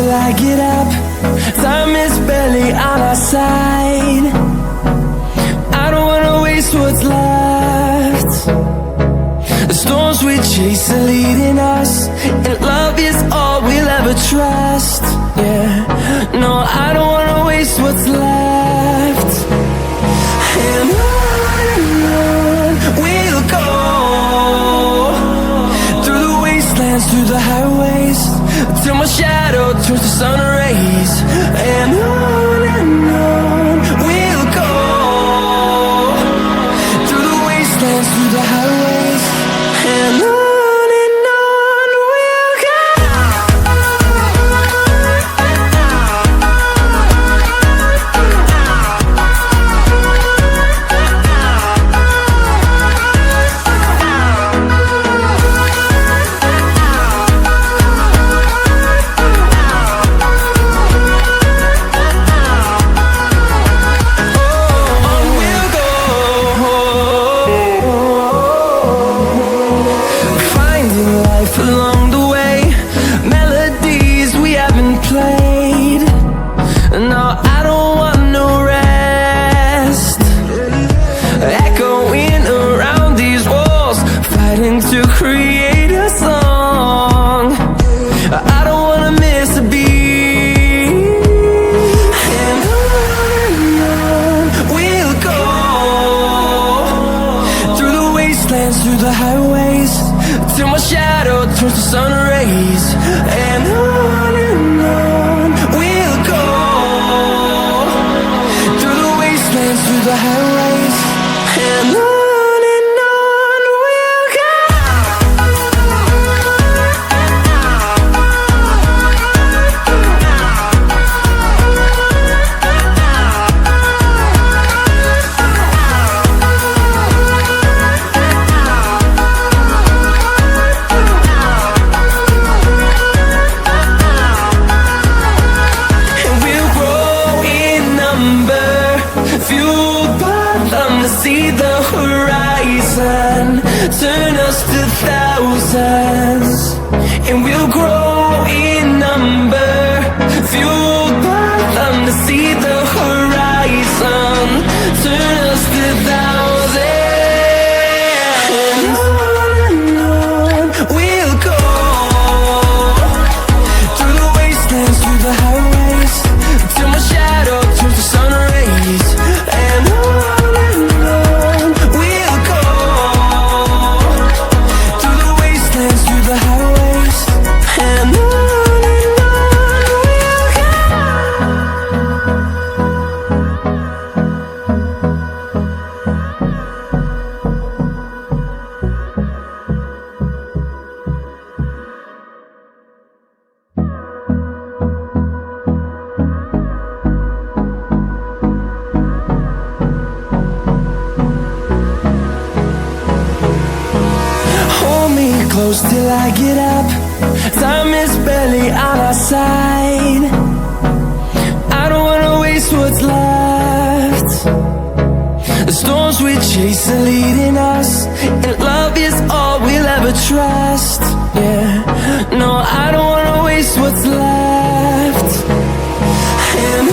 till I get up. Time is barely on our side. I don't wanna waste what's left. The storms we chase are leading us, and love is all we'll ever trust. Yeah, no, I don't wanna waste what's left. And on we'll go, through the wastelands, through the highways, till my shadow turns to sun rays. And on we'll go, through the wastelands, through the highways, and on we'll go. Along the way, melodies we haven't played. No, I don't want no rest. Echoing around these walls, fighting to create a song. I don't wanna miss a beat. And on we'll go, through the wastelands, through the highways, till my shadow turns to sun rays. And on we'll go, through the wastelands, through the highways, and on we'll go. See the horizon, turn us to thousands, and we'll grow in number, fueled by them to see the horizon, turn us to thousands. And on we'll go, through the wastelands, through the highways, till my shadow turns to sun rays. And on close till I get up. Time is barely on our side. I don't wanna waste what's left. The storms we chase are leading us, and love is all we'll ever trust. Yeah, no, I don't wanna waste what's left. And